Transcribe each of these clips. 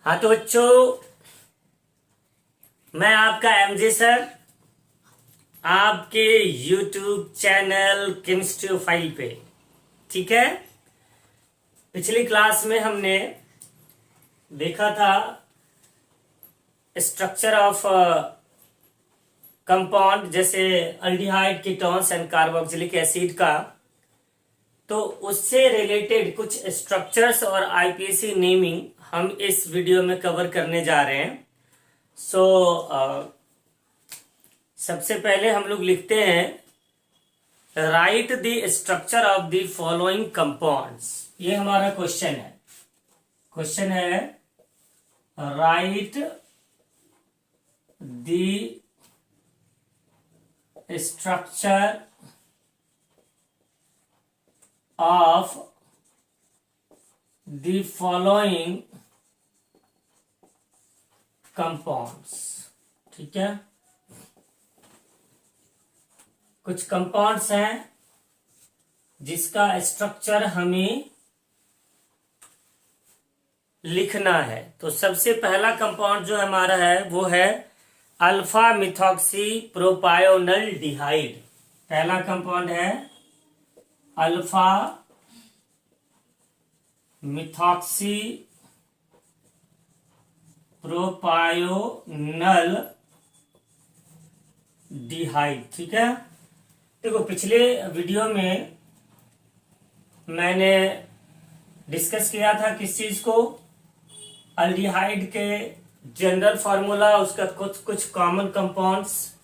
हाँ तो बच्चों, मैं आपका एमजे सर आपके यूट्यूब चैनल केमिस्ट्री फाइल पे। ठीक है, पिछली क्लास में हमने देखा था स्ट्रक्चर ऑफ कंपाउंड जैसे aldehyde, ketones and carboxylic acid का। तो उससे रिलेटेड कुछ स्ट्रक्चर्स और आईपीएसी नेमिंग हम इस वीडियो में कवर करने जा रहे हैं। सबसे पहले हम लोग लिखते हैं right the structure of the following compounds. ये हमारा क्वेश्चन है। क्वेश्चन है right the structure of the following compounds. ठीक है, कुछ कंपाउंड्स हैं जिसका स्ट्रक्चर हमें लिखना है। तो सबसे पहला कंपाउंड जो हमारा है वो है अल्फा मिथॉक्सी प्रोपायोनल डिहाइड। पहला कंपाउंड है अल्फा मिथॉक्सी प्रोपायोनल डिहाइड। ठीक है, देखो पिछले वीडियो में मैंने डिस्कस किया था किस चीज को, अल्डिहाइड के जनरल फार्मूला, उसका कुछ कॉमन कंपाउंड्स,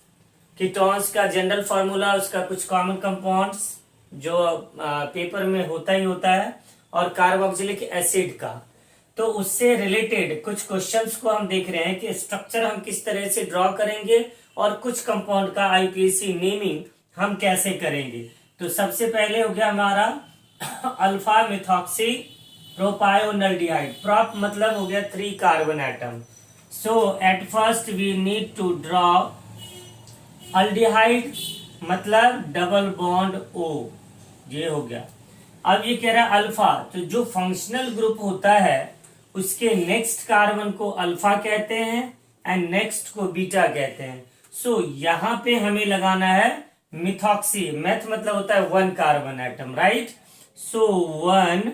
कीटोन्स का जनरल फार्मूला, उसका कुछ कॉमन कंपाउंड्स जो पेपर में होता ही होता है, और कार्बोक्सिलिक एसिड का। तो उससे रिलेटेड कुछ क्वेश्चंस को हम देख रहे हैं कि स्ट्रक्चर हम किस तरह से ड्रॉ करेंगे और कुछ कंपाउंड का आईपीएसी नेमिंग हम कैसे करेंगे। तो सबसे पहले हो गया हमारा अल्फा मिथॉक्सी प्रोपायोनल्डिहाइड। प्रोप मतलब हो गया 3 carbon atom. So at first we need to draw aldehyde मतलब डबल बॉन्ड ओ, ये हो गया। अब ये कह रहा है अल्फा, तो जो फंक्शनल ग्रुप होता है उसके नेक्स्ट कार्बन को अल्फा कहते हैं एंड नेक्स्ट को बीटा कहते हैं। सो यहां पे हमें लगाना है मिथॉक्सी। मेथ मतलब होता है 1 कार्बन एटम, राइट। सो 1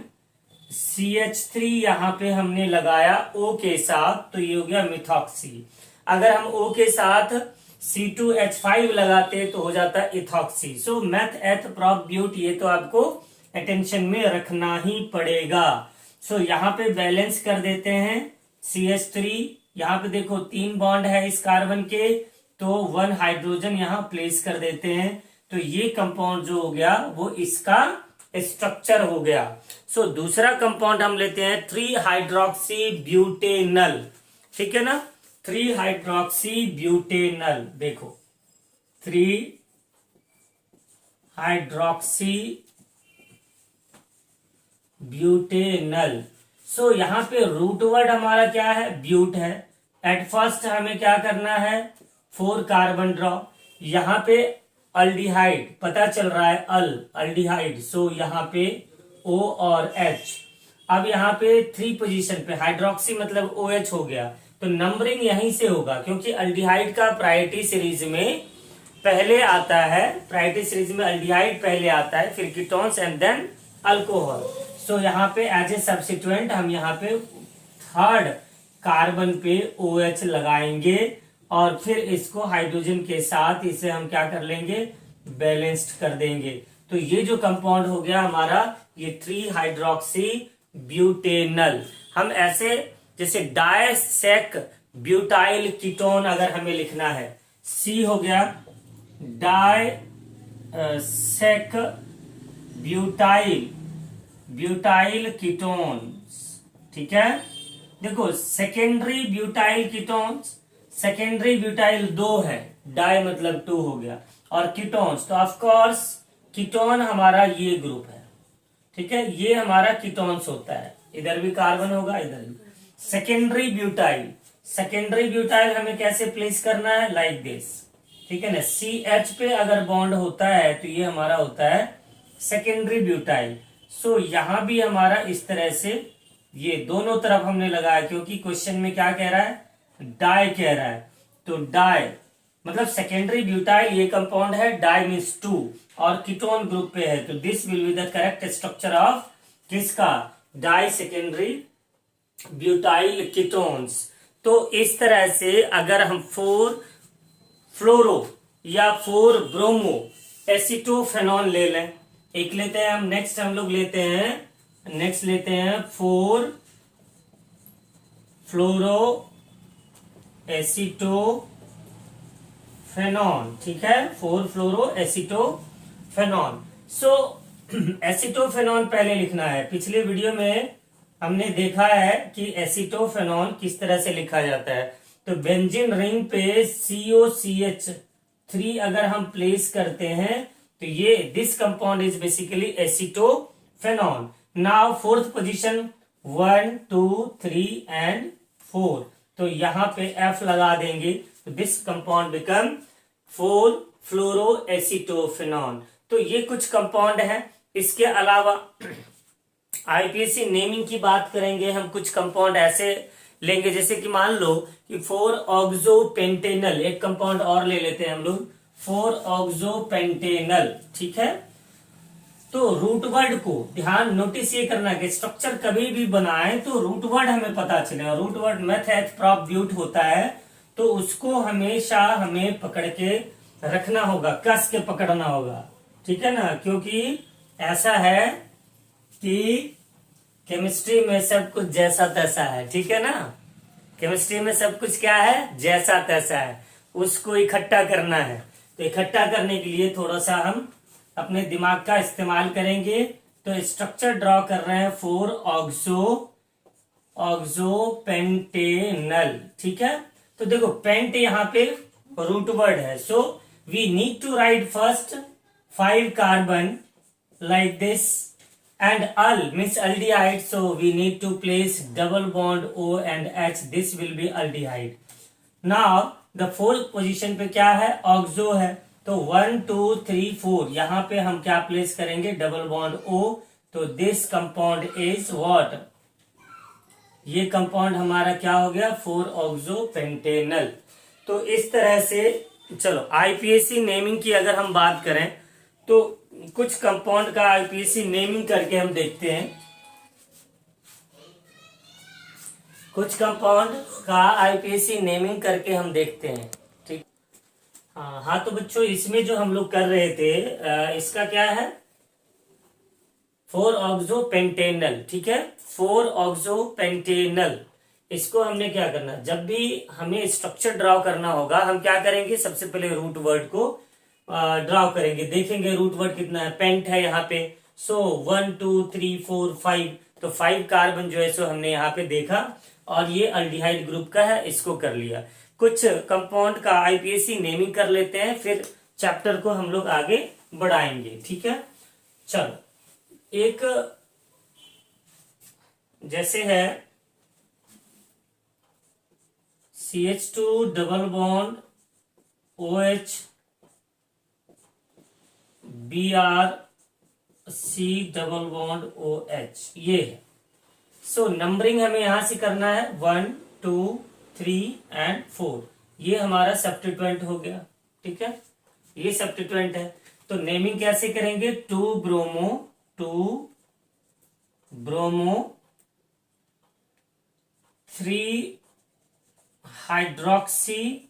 CH3 यहां पे हमने लगाया O के साथ, तो ये हो गया मिथॉक्सी। अगर हम O के साथ C2H5 लगाते तो हो जाता है ethoxy. So meth eth prop but, ये तो आपको अटेंशन में रखना ही पड़ेगा। सो यहाँ पे बैलेंस कर देते हैं CH3। यहाँ पे देखो 3 बॉन्ड है इस कार्बन के, तो 1 हाइड्रोजन यहाँ प्लेस कर देते हैं। तो ये कंपाउंड जो हो गया वो इसका स्ट्रक्चर हो गया। सो दूसरा कंपाउंड हम लेते हैं 3 हाइड्रोक्सी ब्यूटेनल। ठीक है ना, 3 हाइड्रोक्सी ब्यूटेनल। देखो 3 हाइड्रोक्सी ब्यूटेनल। सो यहां पे रूट वर्ड हमारा क्या है, ब्यूट है। एट फर्स्ट हमें क्या करना है, 4 कार्बन ड्रॉ। यहां पे अल्डिहाइड पता चल रहा है, अल्डिहाइड। सो यहाँ पे O और H। अब यहाँ पे 3 पोजीशन पे हाइड्रोक्सी मतलब OH हो गया, तो नंबरिंग यहीं से होगा क्योंकि अल्डिहाइड का प्रायोरिटी सीरीज में पहले आता है। प्रायोरिटी सीरीज में अल्डिहाइड पहले आता है, फिर कीटोन्स एंड देन अल्कोहल। सो यहाँ पे एज ए सब्स्टिट्यूएंट हम यहाँ पे 3rd कार्बन पे OH लगाएंगे और फिर इसको हाइड्रोजन के साथ इसे हम क्या कर लेंगे, बैलेंस्ड कर देंगे। तो ये जो कंपाउंड हो गया हमारा ये 3 हाइड्रोक्सी ब्यूटेनल। हम ऐसे जैसे डायसेक ब्यूटाइल कीटोन अगर हमें लिखना है, C हो गया डायसेक ब्यूटाइल कीटोन्स। ठीक है, देखो secondary butyl ketones, secondary butyl 2 है, डाई मतलब 2 हो गया, और कीटोन्स तो ऑफ कोर्स कीटोन हमारा ये ग्रुप है। ठीक है, ये हमारा कीटोन्स होता है, इधर भी कार्बन होगा इधर भी। सेकेंडरी ब्यूटाइल हमें कैसे प्लेस करना है, लाइक दिस। ठीक है ना, CH पे अगर बॉन्ड होता है तो ये हमारा होता है सेकेंडरी ब्यूटाइल। सो यहां भी हमारा इस तरह से ये दोनों तरफ हमने लगाया क्योंकि क्वेश्चन में क्या कह रहा है, डाई कह रहा है। तो डाई मतलब सेकेंडरी ब्यूटाइल ये कंपाउंड है, डाई मीन्स टू और कीटोन ग्रुप पे है, तो this will be the correct structure of किसका, डाई सेकेंडरी ब्यूटाइल कीटोन्स। तो इस तरह से अगर हम 4 फ्लोरो या 4 ब्रोमो एसिटोफेनॉन ले लें, एक लेते हैं हम, नेक्स्ट हम लोग लेते हैं 4 फ्लोरो एसिटोफेनॉन, ठीक है, 4 फ्लोरो एसिटोफेनॉन। सो एसिटोफेनॉन पहले लिखना है। पिछले वीडियो में हमने देखा है कि एसिटोफेनॉन किस तरह से लिखा जाता है। तो बेंजीन रिंग पे COCH3 अगर हम प्लेस करते हैं तो ये this compound is basically acetophenone. Now fourth position 1 2 3 and 4, तो यहां पे F लगा देंगे, तो this compound become 4 fluoro acetophenone. तो ये कुछ कंपाउंड है। इसके अलावा आईपीएससी नेमिंग की बात करेंगे हम, कुछ कंपाउंड ऐसे लेंगे जैसे कि मान लो कि 4 ऑक्सोपेंटेनल, एक कंपाउंड और ले लेते हैं हम लोग 4 ऑक्सोपेंटेनल, ठीक है। तो रूट वर्ड को ध्यान नोटिस ये करना कि स्ट्रक्चर कभी भी बनाए तो रूट वर्ड हमें पता चले, root word meth prop but होता है, तो उसको हमेशा हमें पकड़ के रखना होगा, कस के पकड़ना होगा, ठीक है ना। क्योंकि ऐसा है कि केमिस्ट्री में सब कुछ जैसा तैसा है, ठीक है ना। केमिस्ट्री में सब कुछ क्या है, जैसा तैसा है, उसको इकट्ठा करना है। तो इकट्ठा करने के लिए थोड़ा सा हम अपने दिमाग का इस्तेमाल करेंगे। तो स्ट्रक्चर ड्रॉ कर रहे हैं 4 ऑक्सोपेंटेनल, ठीक है। तो देखो पेंट यहाँ पे रूट वर्ड है, so we need to write first 5 carbon like this, and al means aldehyde, so we need to place double bond O and H, this will be aldehyde. Now the fourth position पे क्या है, oxo है, तो 1 2 3 4 यहाँ पे हम क्या place करेंगे, डबल बॉन्ड O, तो दिस कंपाउंड इज व्हाट, ये कंपाउंड हमारा क्या हो गया, 4 ऑक्सोपेंटेनल। तो इस तरह से चलो आईपीएससी नेमिंग की अगर हम बात करें तो कुछ कंपाउंड का आईपीएससी नेमिंग करके हम देखते हैं, कुछ कंपाउंड का आईपीएससी नेमिंग करके हम देखते हैं, ठीक। हाँ तो बच्चों इसमें जो हम लोग कर रहे थे इसका क्या है, 4 ऑक्सोपेंटेनल, ठीक है, 4 ऑक्सोपेंटेनल। इसको हमने क्या करना, जब भी हमें स्ट्रक्चर ड्रॉ करना होगा हम क्या करेंगे, सबसे पहले रूट वर्ड को ड्रॉ करेंगे, देखेंगे रूट वर्ड कितना है, पेंट है यहाँ पे, सो 1 2 3 4 5, तो 5 कार्बन जो है सो हमने यहाँ पे देखा और ये अल्डिहाइड ग्रुप का है, इसको कर लिया। कुछ कंपाउंड का आईपीएससी नेमिंग कर लेते हैं, फिर चैप्टर को हम लोग आगे बढ़ाएंगे, ठीक है। चलो एक जैसे है CH2 double bond OH BR C double bond OH, ये है। सो नंबरिंग हमें यहां से करना है 1 2 3 एंड 4, ये हमारा सब्स्टिट्यूएंट हो गया, ठीक है, ये सब्स्टिट्यूएंट है। तो नेमिंग कैसे करेंगे, 2 ब्रोमो 3 हाइड्रोक्सी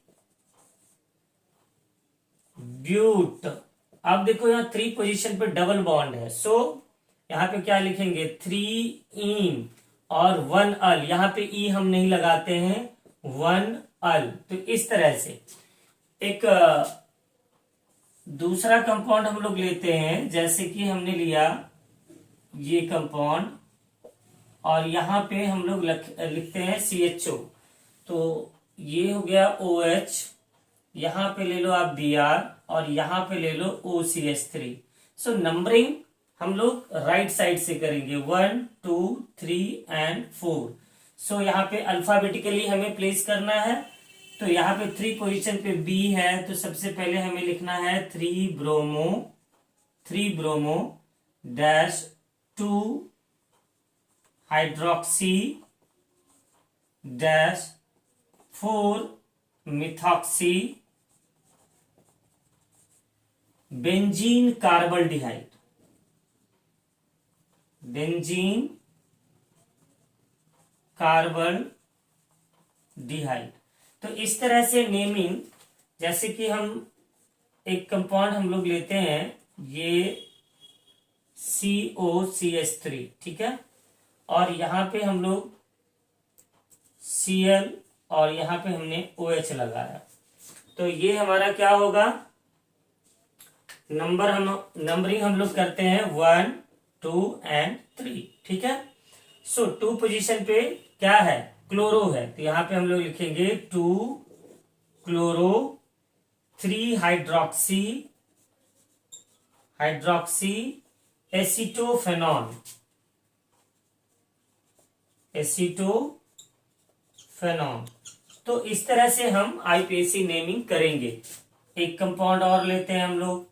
ब्यूट। अब देखो यहाँ 3 पोजीशन पे डबल बॉन्ड है, सो यहाँ पे क्या लिखेंगे, 3 इन और 1 अल, यहाँ पे ई हम नहीं लगाते हैं, 1 अल। तो इस तरह से एक दूसरा कंपाउंड हम लोग लेते हैं, जैसे कि हमने लिया ये कंपाउंड और यहाँ पे हम लोग लिखते हैं CHO, तो ये हो गया OH, यहाँ पे ले लो आप Br और यहाँ पे ले लो OCH3। सो नंबरिंग हम लोग राइट साइड से करेंगे 1 2 3 एंड 4। सो यहाँ पे अल्फाबेटिकली हमें प्लेस करना है, तो यहाँ पे 3 पोजीशन पे B है, तो सबसे पहले हमें लिखना है 3 bromo dash 2 hydroxy dash 4 methoxy benzene carbaldehyde, benzene carbaldehyde. तो इस तरह से नेमिंग, जैसे कि हम एक कंपाउंड हम लोग लेते हैं, ये COCH3, ठीक है, और यहां पे हम लोग Cl और यहां पे हमने OH लगाया, तो ये हमारा क्या होगा, नंबरिंग हम लोग करते हैं 1 2 एंड 3, ठीक है। सो 2 पोजीशन पे क्या है, क्लोरो है, तो यहां पे हम लोग लिखेंगे 2 क्लोरो 3 हाइड्रोक्सी एसिटोफेनॉन, तो इस तरह से हम आईपीएसी नेमिंग करेंगे। एक कंपाउंड और लेते हैं हम लोग,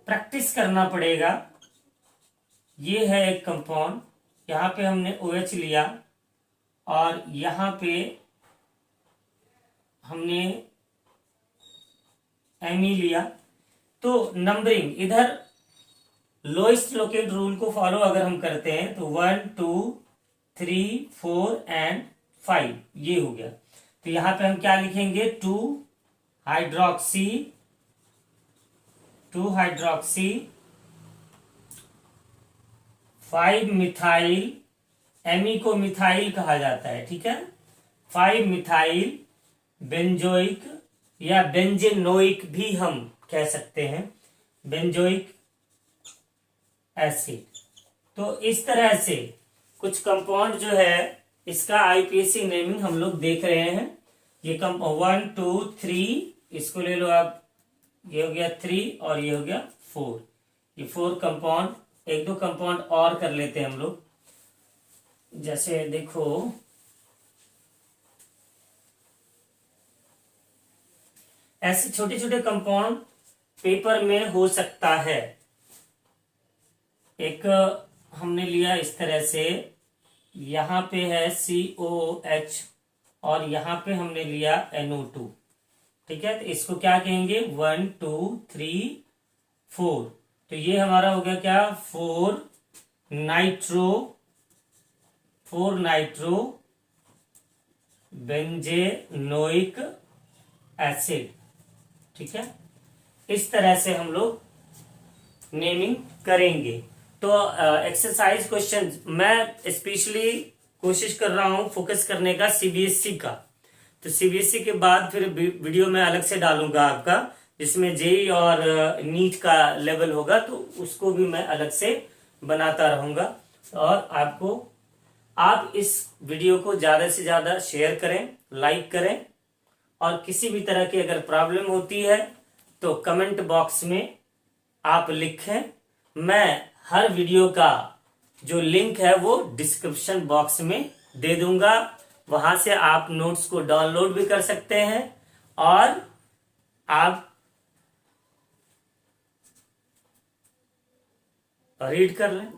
प्रैक्टिस करना पड़ेगा। ये है एक कंपाउंड, यहां पे हमने OH लिया और यहां पे हमने Me लिया, तो नंबरिंग इधर लोएस्ट लोकेट रूल को फॉलो अगर हम करते हैं तो 1 2 3 4 एंड 5 ये हो गया। तो यहां पे हम क्या लिखेंगे, 2 हाइड्रोक्सी 5 मिथाइल, एमी को मिथाइल कहा जाता है, ठीक है, 5 मिथाइल बेंजोइक या बेंजेनोइक भी हम कह सकते हैं, बेंजोइक एसिड। तो इस तरह से कुछ कंपाउंड जो है इसका आईपीएसी नेमिंग हम लोग देख रहे हैं। ये 1 2 3, इसको ले लो आप, ये हो गया 3 और ये हो गया 4, ये 4 कंपाउंड। एक दो कंपाउंड और कर लेते हैं हम लोग, जैसे देखो ऐसे छोटे छोटे कंपाउंड पेपर में हो सकता है। एक हमने लिया इस तरह से, यहां पे है COOH और यहां पे हमने लिया NO2, ठीक है, तो इसको क्या कहेंगे, 1 2 3 4, तो ये हमारा हो गया क्या, 4 नाइट्रो बेंजेनोइक एसिड, ठीक है। इस तरह से हम लोग नेमिंग करेंगे। तो एक्सरसाइज क्वेश्चन मैं स्पेशली कोशिश कर रहा हूं फोकस करने का CBSE का, तो CBSE के बाद फिर वीडियो में अलग से डालूंगा आपका, जिसमें जेई और नीट का लेवल होगा, तो उसको भी मैं अलग से बनाता रहूंगा। और आप इस वीडियो को ज्यादा से ज्यादा शेयर करें, लाइक करें, और किसी भी तरह की अगर प्रॉब्लम होती है तो कमेंट बॉक्स में आप लिखें। मैं हर वीडियो का जो लिंक है वो डिस्क्रिप्शन बॉक्स में दे दूंगा, वहां से आप नोट्स को डाउनलोड भी कर सकते हैं और आप रीड कर लें।